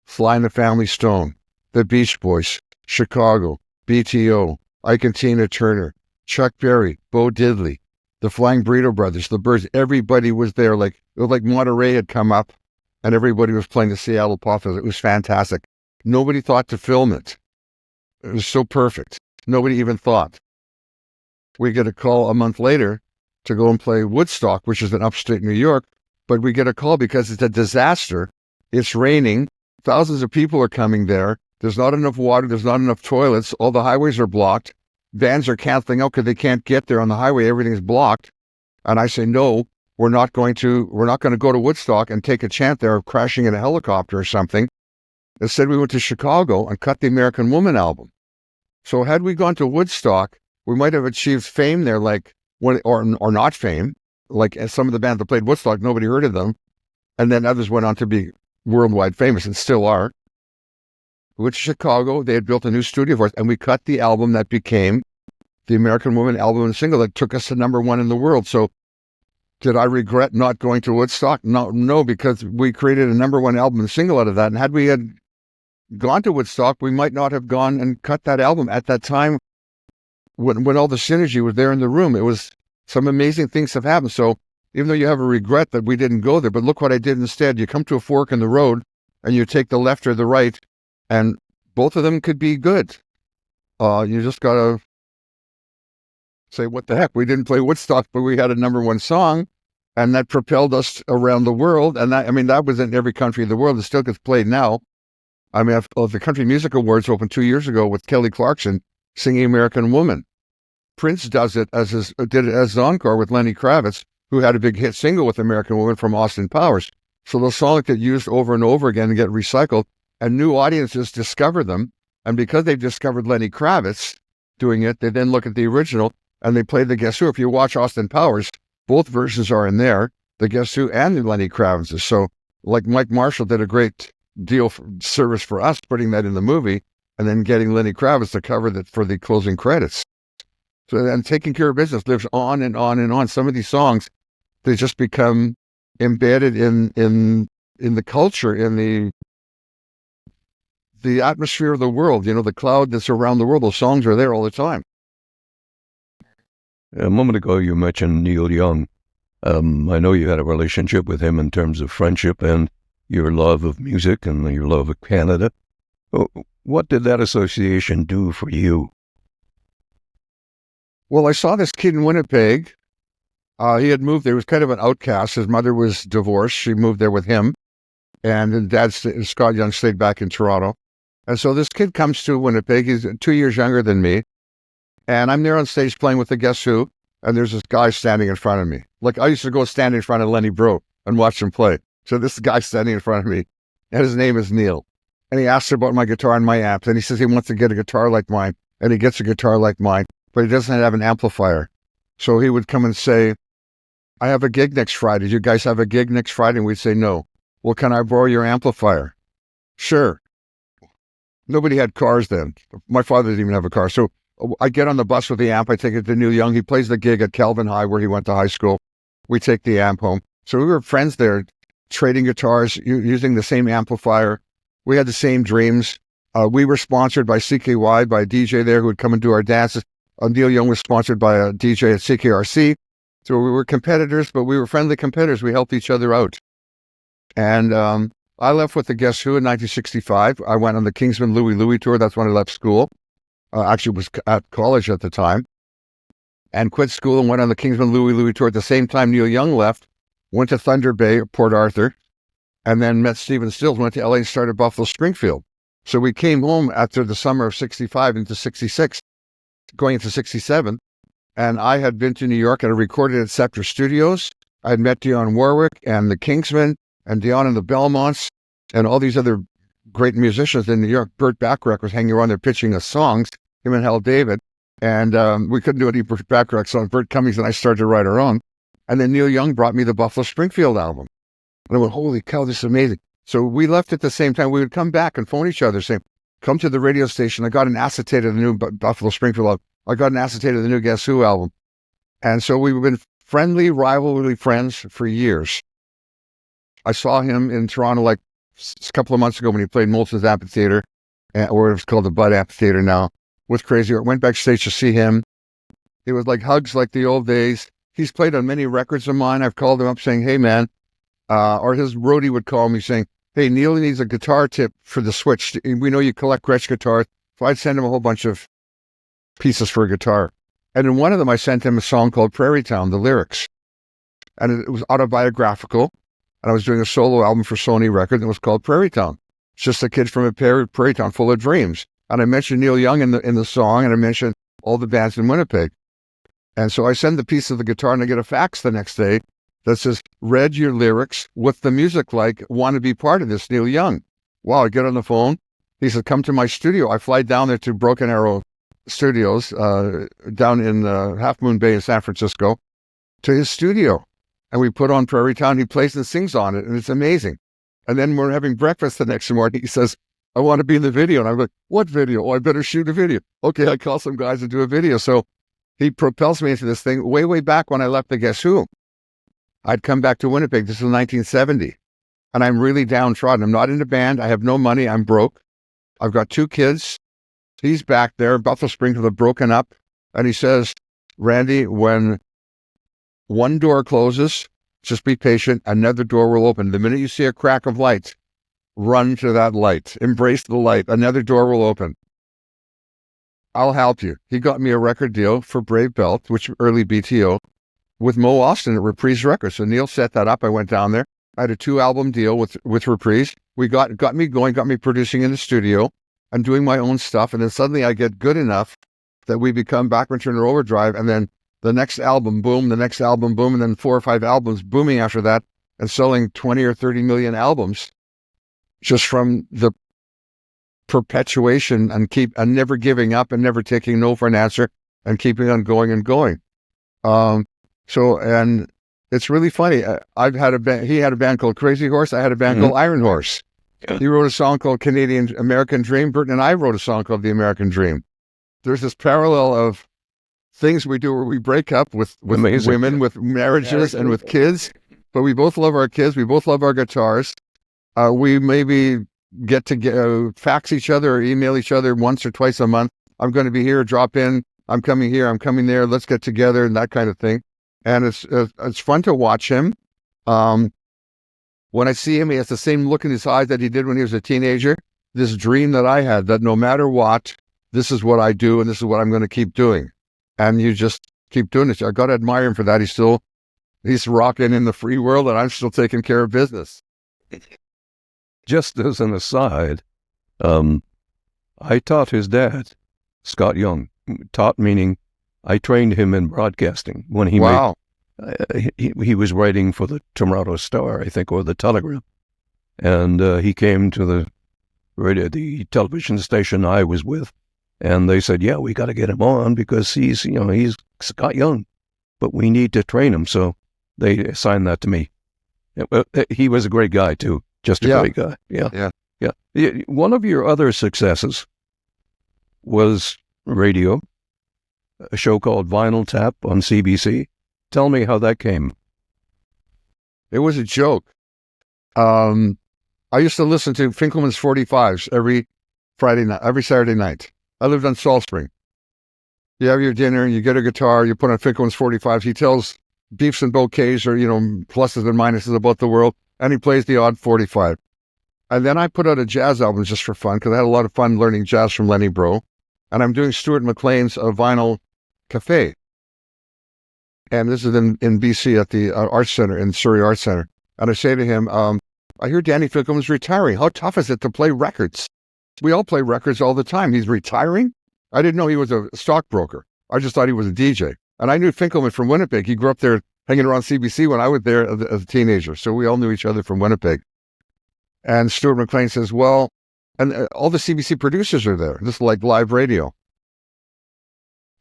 Speaker 2: Sly and the Family Stone, The Beach Boys, Chicago, BTO, Ike and Tina Turner, Chuck Berry, Bo Diddley, the Flying Burrito Brothers, the Byrds. Everybody was there. It was like Monterey had come up, and everybody was playing the Seattle Pop Festival. It was fantastic. Nobody thought to film it. It was so perfect. Nobody even thought. We get a call a month later to go and play Woodstock, which is in upstate New York, but we get a call because it's a disaster. It's raining. Thousands of people are coming there. There's not enough water. There's not enough toilets. All the highways are blocked. Vans are canceling out because they can't get there on the highway. Everything's blocked. And I say, no, we're not going to go to Woodstock and take a chance there of crashing in a helicopter or something. Instead, we went to Chicago and cut the American Woman album. So had we gone to Woodstock, we might have achieved fame there, or not fame, like some of the bands that played Woodstock, nobody heard of them. And then others went on to be worldwide famous and still are. We went to Chicago. They had built a new studio for us, and we cut the album that became the American Woman album and single that took us to #1 in the world. So did I regret not going to Woodstock? No, because we created a #1 album and single out of that. And had we had gone to Woodstock, we might not have gone and cut that album at that time when all the synergy was there in the room. It was some amazing things have happened. So even though you have a regret that we didn't go there, but look what I did instead. You come to a fork in the road and you take the left or the right, and both of them could be good. You just got to say, what the heck? We didn't play Woodstock, but we had a #1 song, and that propelled us around the world. And that was in every country in the world. It still gets played now. I mean, the Country Music Awards opened 2 years ago with Kelly Clarkson singing American Woman. Prince did it as an encore with Lenny Kravitz, who had a big hit single with American Woman from Austin Powers. So those songs get used over and over again and get recycled, and new audiences discover them. And because they've discovered Lenny Kravitz doing it, they then look at the original and they play the Guess Who. If you watch Austin Powers, both versions are in there, the Guess Who and the Lenny Kravitz's. So like Mike Marshall did a great service for us, putting that in the movie, and then getting Lenny Kravitz to cover that for the closing credits. So then Taking Care of Business lives on and on and on. Some of these songs, they just become embedded in the culture, in the atmosphere of the world, the cloud that's around the world. Those songs are there all the time.
Speaker 1: A moment ago, you mentioned Neil Young. I know you had a relationship with him in terms of friendship and your love of music and your love of Canada. What did that association do for you?
Speaker 2: Well, I saw this kid in Winnipeg. He had moved there. He was kind of an outcast. His mother was divorced. She moved there with him. And Dad, Scott Young, stayed back in Toronto. And so this kid comes to Winnipeg. He's 2 years younger than me. And I'm there on stage playing with the Guess Who. And there's this guy standing in front of me. Like, I used to go stand in front of Lenny Breau and watch him play. So this guy standing in front of me, and his name is Neil. And he asks about my guitar and my amps. And he says he wants to get a guitar like mine. And he gets a guitar like mine, but he doesn't have an amplifier. So he would come and say, I have a gig next Friday. Do you guys have a gig next Friday? And we'd say, no. Well, can I borrow your amplifier? Sure. Nobody had cars then. My father didn't even have a car. So I get on the bus with the amp. I take it to Neil Young. He plays the gig at Calvin High, where he went to high school. We take the amp home. So we were friends there, trading guitars, using the same amplifier. We had the same dreams. We were sponsored by CKY, by a DJ there who would come and do our dances. Neil Young was sponsored by a DJ at CKRC. So we were competitors, but we were friendly competitors. We helped each other out. And I left with the Guess Who in 1965. I went on the Kingsman Louie Louie tour. That's when I left school. Actually was at college at the time. And quit school and went on the Kingsman Louie Louie tour at the same time Neil Young left. Went to Thunder Bay, Port Arthur. And then met Stephen Stills, went to LA and started Buffalo Springfield. So we came home after the summer of 65 into 66, going into 67. And I had been to New York and I recorded at Scepter Studios. I had met Dionne Warwick and the Kingsmen and Dionne and the Belmonts and all these other great musicians in New York. Burt Bacharach was hanging around there pitching us songs, him and Hal David. And we couldn't do any Burt Bacharach songs. Burt Cummings and I started to write our own. And then Neil Young brought me the Buffalo Springfield album. And I went, holy cow, this is amazing. So we left at the same time. We would come back and phone each other saying, come to the radio station. I got an acetate of the new Buffalo Springfield album. I got an acetate of the new Guess Who album. And so we've been friendly, rivalry friends for years. I saw him in Toronto like a couple of months ago when he played Molson's Amphitheater, or it's called the Bud Amphitheater now, with Crazy Heart. Went backstage to see him. It was like hugs like the old days. He's played on many records of mine. I've called him up saying, hey, man. Or his roadie would call me saying, hey, Neil needs a guitar tip for the Switch. We know you collect Gretsch guitars. So I'd send him a whole bunch of pieces for a guitar. And in one of them, I sent him a song called Prairie Town, the lyrics. And it was autobiographical. And I was doing a solo album for Sony Records, and it was called Prairie Town. It's just a kid from a prairie town full of dreams. And I mentioned Neil Young in the song, and I mentioned all the bands in Winnipeg. And so I send the piece of the guitar, and I get a fax the next day that says, read your lyrics, what's the music like, want to be part of this, Neil Young. Wow, I get on the phone. He said, come to my studio. I fly down there to Broken Arrow Studios, down in Half Moon Bay in San Francisco, to his studio. And we put on Prairie Town. He plays and sings on it, and it's amazing. And then we're having breakfast the next morning. He says, I want to be in the video. And I'm like, what video? Oh, I better shoot a video. Okay, I call some guys to do a video. So he propels me into this thing way, way back when I left the Guess Who. I'd come back to Winnipeg. This was 1970. And I'm really downtrodden. I'm not in a band. I have no money. I'm broke. I've got 2 kids. He's back there. Buffalo Springs have broken up. And he says, Randy, when one door closes, just be patient. Another door will open. The minute you see a crack of light, run to that light. Embrace the light. Another door will open. I'll help you. He got me a record deal for Brave Belt, which early BTO, with Mo Austin at Reprise Records. So Neil set that up. I went down there. I had a 2-album deal with Reprise. We got me going, got me producing in the studio and doing my own stuff. And then suddenly I get good enough that we become Bachman-Turner Overdrive. And then the next album, boom, the next album, boom. And then 4 or 5 albums booming after that and selling 20 or 30 million albums just from the perpetuation and never giving up and never taking no for an answer and keeping on going and going. And it's really funny. I've had a band. He had a band called Crazy Horse. I had a band called Iron Horse. Yeah. He wrote a song called American Dream. Burton and I wrote a song called The American Dream. There's this parallel of things we do where we break up with women, with marriages and with kids, but we both love our kids. We both love our guitars. We maybe get to fax each other or email each other once or twice a month. I'm going to be here, drop in. I'm coming here, I'm coming there. Let's get together and that kind of thing. And it's fun to watch him. When I see him, he has the same look in his eyes that he did when he was a teenager. This dream that I had, that no matter what, this is what I do and this is what I'm going to keep doing. And you just keep doing it. I got to admire him for that. He's rocking in the free world and I'm still taking care of business.
Speaker 1: Just as an aside, I taught his dad, Scott Young. Taught meaning I trained him in broadcasting when he he was writing for the Toronto Star, I think, or the Telegram, and he came to the television station I was with, and they said, "Yeah, we got to get him on because he's Scott Young, but we need to train him." So they assigned that to me. He was a great guy too, just a great guy. Yeah. One of your other successes was radio, a show called Vinyl Tap on CBC. Tell me how that came.
Speaker 2: It was a joke. I used to listen to Finkelman's 45s every Saturday night. I lived on Salt Spring. You have your dinner, you get a guitar, you put on Finkelman's 45s. He tells beefs and bouquets or, pluses and minuses about the world, and he plays the odd 45. And then I put out a jazz album just for fun, because I had a lot of fun learning jazz from Lenny Breau. And I'm doing Stuart McLean's Vinyl Cafe. And this is in BC at the Arts Center, in Surrey Arts Center. And I say to him, I hear Danny Finkelman's retiring. How tough is it to play records? We all play records all the time. He's retiring? I didn't know he was a stockbroker. I just thought he was a DJ. And I knew Finkelman from Winnipeg. He grew up there hanging around CBC when I was there as a teenager. So we all knew each other from Winnipeg. And Stuart McLean says, well, and all the CBC producers are there. This is like live radio.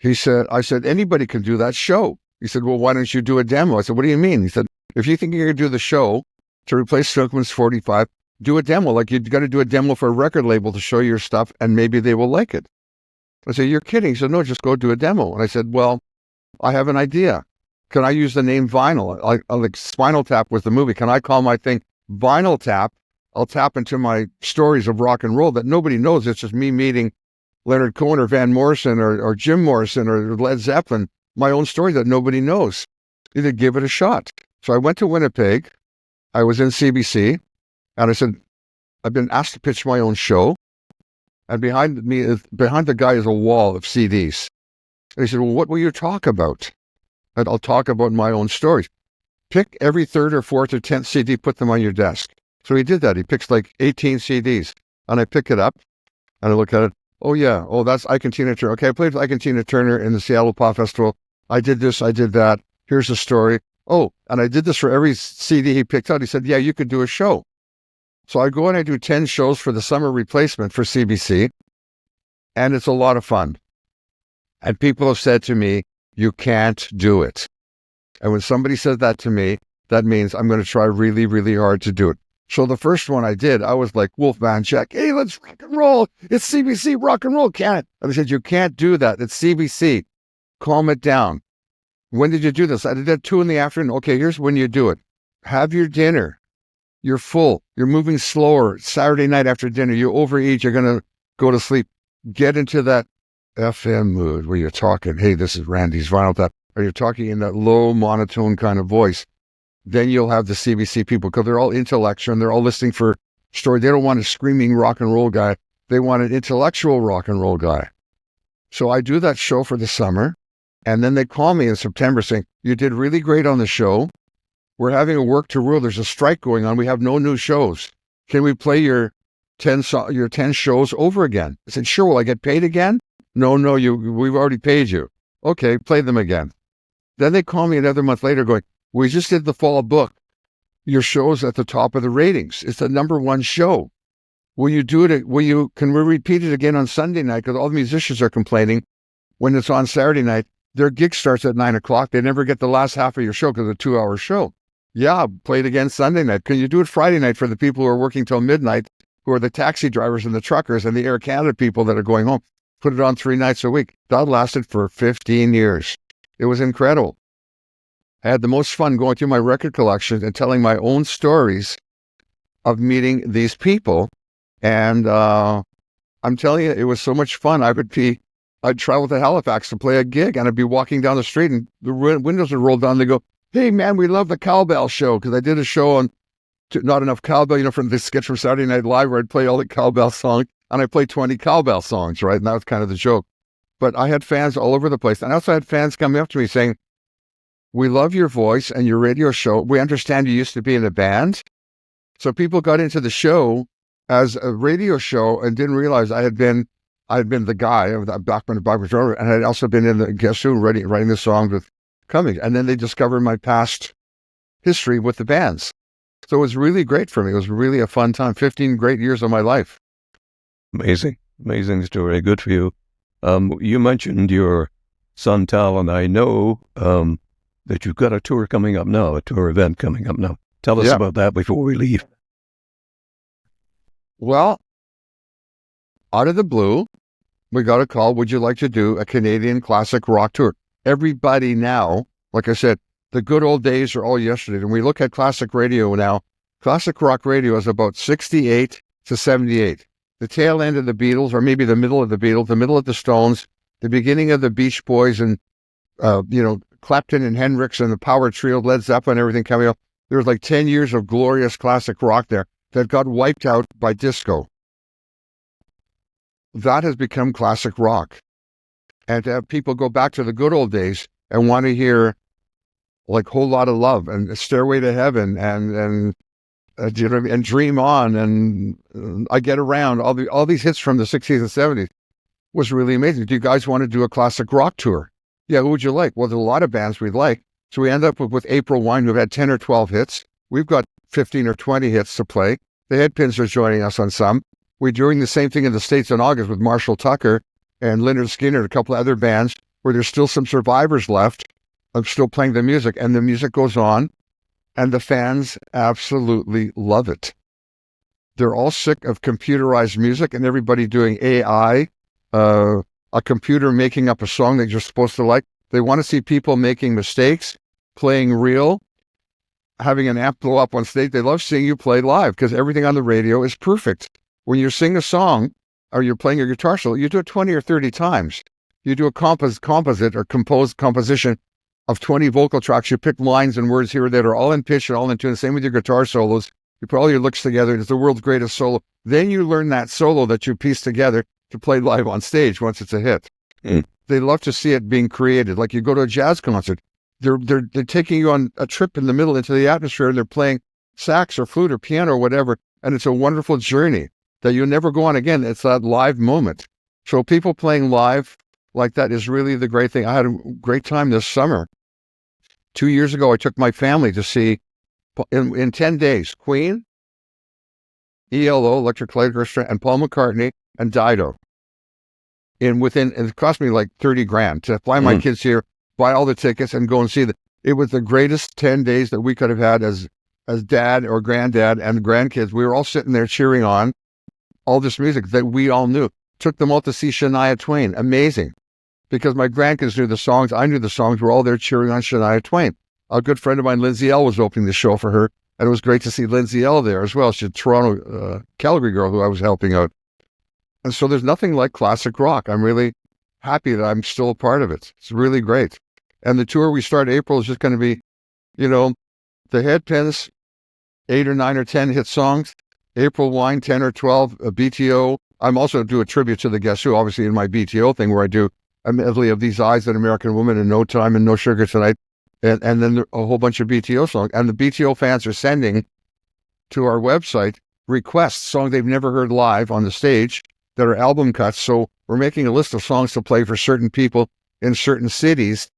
Speaker 2: I said, anybody can do that show. He said, well, why don't you do a demo? I said, what do you mean? He said, if you think you're going to do the show to replace Finkelman's 45, do a demo. Like you've got to do a demo for a record label to show your stuff and maybe they will like it. I said, you're kidding. He said, no, just go do a demo. And I said, well, I have an idea. Can I use the name Vinyl? Like Spinal Tap was the movie. Can I call my thing Vinyl Tap? I'll tap into my stories of rock and roll that nobody knows. It's just me meeting Leonard Cohen or Van Morrison or Jim Morrison or Led Zeppelin, my own story that nobody knows. Either give it a shot. So I went to Winnipeg. I was in CBC, and I said, I've been asked to pitch my own show. And behind the guy is a wall of CDs. And he said, well, what will you talk about? And I'll talk about my own stories. Pick every third or fourth or 10th CD, put them on your desk. So he did that. He picks like 18 CDs. And I pick it up, and I look at it. Oh, yeah. Oh, that's Ike and Tina Turner. Okay, I played with Ike and Tina Turner in the Seattle Pop Festival. I did this, I did that. Here's the story. Oh, and I did this for every CD he picked out. He said, yeah, you could do a show. So I go and I do 10 shows for the summer replacement for CBC, and it's a lot of fun. And people have said to me, you can't do it. And when somebody says that to me, that means I'm going to try really, really hard to do it. So the first one I did, I was like Wolfman Jack. Hey, let's rock and roll. It's CBC, rock and roll, can't. And they said, you can't do that. It's CBC. Calm it down. When did you do this? I did it at 2 p.m. Okay, here's when you do it. Have your dinner. You're full. You're moving slower. Saturday night after dinner, you overeat. You're going to go to sleep, get into that FM mood where you're talking, hey, this is Randy's Vinyl Tap, or you're talking in that low monotone kind of voice. Then you'll have the CBC people, because they're all intellectual and they're all listening for story. They don't want a screaming rock and roll guy. They want an intellectual rock and roll guy. So I do that show for the summer, and then they call me in September saying, you did really great on the show. We're having a work to rule. There's a strike going on. We have no new shows. Can we play your 10 shows over again? I said, sure. Will I get paid again? No, we've already paid you. Okay, play them again. Then they call me another month later going, we just did the fall book. Your show's at the top of the ratings. It's the #1 show. Will you do it? Can we repeat it again on Sunday night? Because all the musicians are complaining when it's on Saturday night, their gig starts at 9:00. They never get the last half of your show because it's a 2-hour show. Yeah, play it again Sunday night. Can you do it Friday night for the people who are working till midnight, who are the taxi drivers and the truckers and the Air Canada people that are going home? Put it on 3 nights a week. That lasted for 15 years. It was incredible. I had the most fun going through my record collection and telling my own stories of meeting these people. And I'm telling you, it was so much fun. I'd travel to Halifax to play a gig, and I'd be walking down the street, and the windows would roll down. They go, hey, man, we love the cowbell show, because I did a show on Not Enough Cowbell, from the sketch from Saturday Night Live, where I'd play all the cowbell songs, and I played 20 cowbell songs, right? And that was kind of the joke. But I had fans all over the place. And I also had fans coming up to me saying, we love your voice and your radio show. We understand you used to be in a band. So people got into the show as a radio show and didn't realize I had been the guy of the Bachman-Turner, and I had also been in the guest room writing the songs with Cummings. And then they discovered my past history with the bands. So it was really great for me. It was really a fun time. 15 great years of my life.
Speaker 1: Amazing story. Good for you. You mentioned your son Tal, and I know that you've got a tour coming up now, a tour event coming up now. Tell us about that before we leave.
Speaker 2: Well, out of the blue, we got a call, would you like to do a Canadian classic rock tour? Everybody now, like I said, the good old days are all yesterday. And we look at classic radio now. Classic rock radio is about 68 to 78. The tail end of the Beatles, or maybe the middle of the Beatles, the middle of the Stones, the beginning of the Beach Boys, and, Clapton and Hendrix and the Power Trio, Led Zeppelin, everything coming up. There was like 10 years of glorious classic rock there that got wiped out by disco. That has become classic rock. And to have people go back to the good old days and want to hear like Whole Lot of Love and Stairway to Heaven and Dream On and I Get Around, all these hits from the 60s and 70s was really amazing. Do you guys want to do a classic rock tour? Yeah, who would you like? Well, there's a lot of bands we'd like. So we end up with April Wine, who've had 10 or 12 hits. We've got 15 or 20 hits to play. The Headpins are joining us on some. We're doing the same thing in the States in August with Marshall Tucker and Lynyrd Skynyrd and a couple of other bands where there's still some survivors left. I'm still playing the music, and the music goes on, and the fans absolutely love it. They're all sick of computerized music and everybody doing AI, a computer making up a song that you're supposed to like. They want to see people making mistakes, playing real, having an amp blow up on stage. They love seeing you play live because everything on the radio is perfect. When you sing a song or you're playing your guitar solo, you do it 20 or 30 times. You do a composition of 20 vocal tracks. You pick lines and words here that are all in pitch and all in tune. Same with your guitar solos. You put all your licks together. It's the world's greatest solo. Then you learn that solo that you piece together to play live on stage once it's a hit. They love to see it being created. Like you go to a jazz concert, they're taking you on a trip in the middle into the atmosphere, and they're playing sax or flute or piano or whatever, and it's a wonderful journey that you'll never go on again. It's that live moment. So people playing live like that is really the great thing. I had a great time this summer. 2 years ago, I took my family to see, in 10 days, Queen, ELO, Electric Light Orchestra, and Paul McCartney, and Dido. It cost me like $30,000 to fly my kids here, buy all the tickets, and go and see them. It was the greatest 10 days that we could have had as dad or granddad and grandkids. We were all sitting there cheering on all this music that we all knew. Took them all to see Shania Twain. Amazing. Because my grandkids knew the songs. I knew the songs. We're all there cheering on Shania Twain. A good friend of mine, Lindsay L., was opening the show for her. And it was great to see Lindsay L. there as well. She's a Toronto, Calgary girl who I was helping out. And so there's nothing like classic rock. I'm really happy that I'm still a part of it. It's really great. And the tour we start April is just going to be, the Headpins, 8 or 9 or 10 hit songs. April Wine, 10 or 12, a BTO. I'm also do a tribute to the Guess Who, obviously in my BTO thing, where I do a medley of These Eyes, An American Woman, and No Time, and No Sugar Tonight, and then a whole bunch of BTO songs. And the BTO fans are sending to our website requests, songs they've never heard live on the stage that are album cuts. So we're making a list of songs to play for certain people in certain cities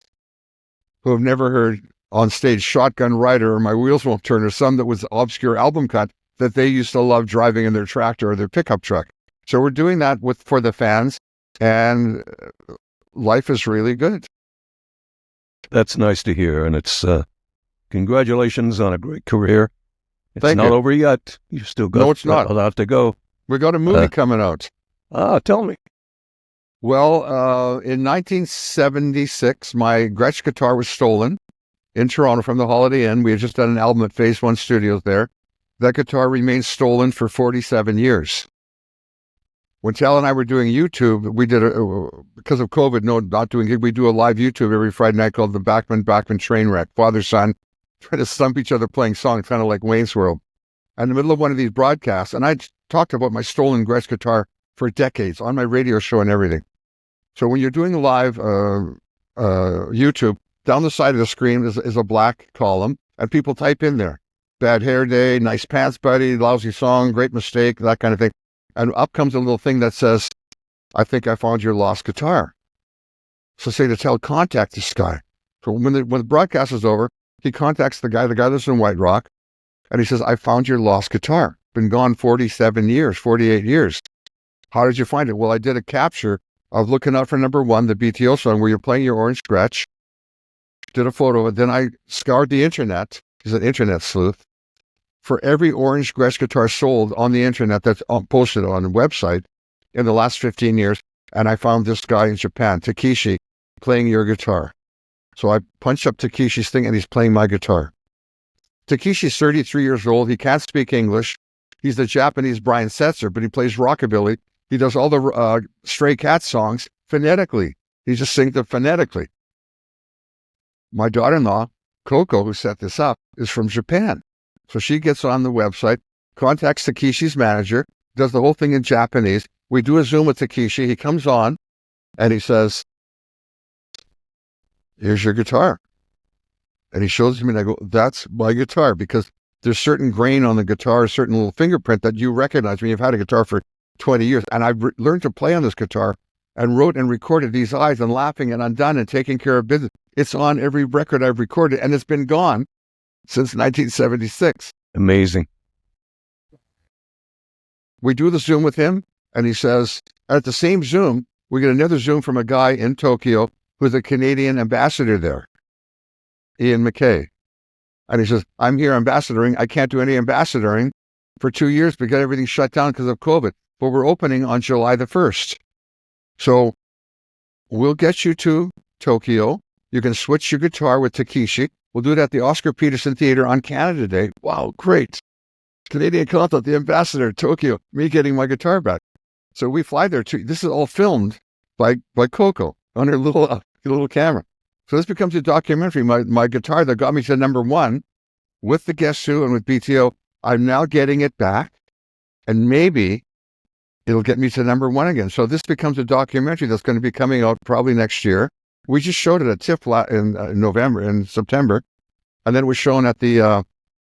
Speaker 2: who have never heard on stage Shotgun Rider or My Wheels Won't Turn, or some that was obscure album cut that they used to love driving in their tractor or their pickup truck. So we're doing that for the fans, and life is really good.
Speaker 1: That's nice to hear, and it's congratulations on a great career. It's
Speaker 2: Thank
Speaker 1: not
Speaker 2: you.
Speaker 1: over yet. You've still got
Speaker 2: No, it's not.
Speaker 1: a lot to go.
Speaker 2: We got a movie coming out.
Speaker 1: Tell me.
Speaker 2: Well, in 1976, my Gretsch guitar was stolen in Toronto from the Holiday Inn. We had just done an album at Phase One Studios there. That guitar remained stolen for 47 years. When Tal and I were doing YouTube, we did because of COVID, not doing it. We do a live YouTube every Friday night called the Bachman Train Wreck. Father, son, trying to stump each other playing songs, kind of like Wayne's World. And in the middle of one of these broadcasts, and I talked about my stolen Gretsch guitar for decades on my radio show and everything. So when you're doing a live YouTube, down the side of the screen is a black column, and people type in there, bad hair day, nice pants buddy, lousy song, great mistake, that kind of thing. And up comes a little thing that says, I think I found your lost guitar. So say to Tal, contact this guy. So when the broadcast is over, he contacts the guy lives in White Rock, and he says, I found your lost guitar. Been gone 47 years, 48 years. How did you find it? Well, I did a capture of Looking Out for Number One, the BTO song, where you're playing your orange Gretsch. Did a photo of it. Then I scoured the internet. He's an internet sleuth. For every orange Gretsch guitar sold on the internet that's posted on a website in the last 15 years, and I found this guy in Japan, Takeshi, playing your guitar. So I punched up Takeshi's thing, and he's playing my guitar. Takeshi's 33 years old. He can't speak English. He's the Japanese Brian Setzer, but he plays rockabilly. He does all the Stray Cat songs phonetically. He just sings them phonetically. My daughter-in-law, Coco, who set this up, is from Japan. So she gets on the website, contacts Takeshi's manager, does the whole thing in Japanese. We do a Zoom with Takeshi. He comes on, and he says, here's your guitar. And he shows me, and I go, that's my guitar, because there's certain grain on the guitar, a certain little fingerprint that you recognize when you've had a guitar for 20 years. And I've learned to play on this guitar and wrote and recorded These Eyes and Laughing and Undone and Taking Care of Business. It's on every record I've recorded, and it's been gone since 1976.
Speaker 1: Amazing.
Speaker 2: We do the Zoom with him, and he says, at the same Zoom, we get another Zoom from a guy in Tokyo who's a Canadian ambassador there, Ian McKay. And he says, I'm here ambassadoring. I can't do any ambassadoring for 2 years because everything's shut down because of COVID. But we're opening on July the 1st. So we'll get you to Tokyo. You can switch your guitar with Takeshi. We'll do it at the Oscar Peterson Theatre on Canada Day. Wow, great. Canadian content, the ambassador, Tokyo, me getting my guitar back. So we fly there too. This is all filmed by Coco on her little camera. So this becomes a documentary. My guitar that got me to number one with the Guess Who and with BTO, I'm now getting it back, and maybe it'll get me to number one again. So this becomes a documentary that's going to be coming out probably next year. We just showed it at TIFF in September, and then it was shown at the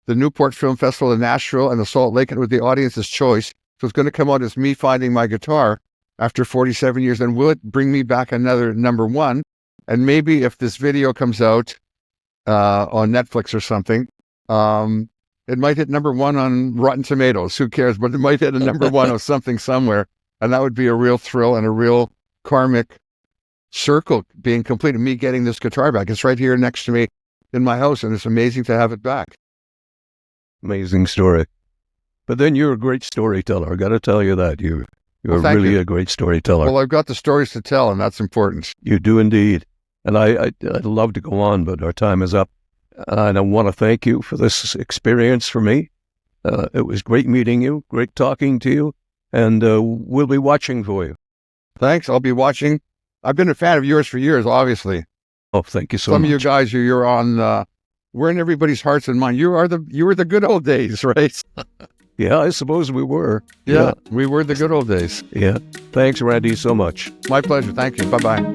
Speaker 2: Newport Film Festival in Nashville and the Salt Lake, and with the audience's choice. So it's going to come out as me finding my guitar after 47 years, and will it bring me back another number one? And maybe if this video comes out on Netflix or something, it might hit number one on Rotten Tomatoes. Who cares? But it might hit a number one of something somewhere, and that would be a real thrill and a real karmic circle being completed. Me getting this guitar back. It's right here next to me in my house, and it's amazing to have it back.
Speaker 1: Amazing story. But then you're a great storyteller. I got to tell you that. You're really a great storyteller.
Speaker 2: Well, I've got the stories to tell, and that's important.
Speaker 1: You do indeed. And I'd love to go on, but our time is up. And I want to thank you for this experience for me. It was great meeting you, great talking to you, and we'll be watching for you.
Speaker 2: Thanks. I'll be watching. I've been a fan of yours for years, obviously.
Speaker 1: Oh, thank you so
Speaker 2: Some
Speaker 1: much.
Speaker 2: of you guys, you're on, we're in everybody's hearts and mind. You were the good old days, right?
Speaker 1: Yeah, I suppose we were.
Speaker 2: Yeah, we were the good old days.
Speaker 1: Yeah. Thanks, Randy, so much.
Speaker 2: My pleasure. Thank you. Bye-bye.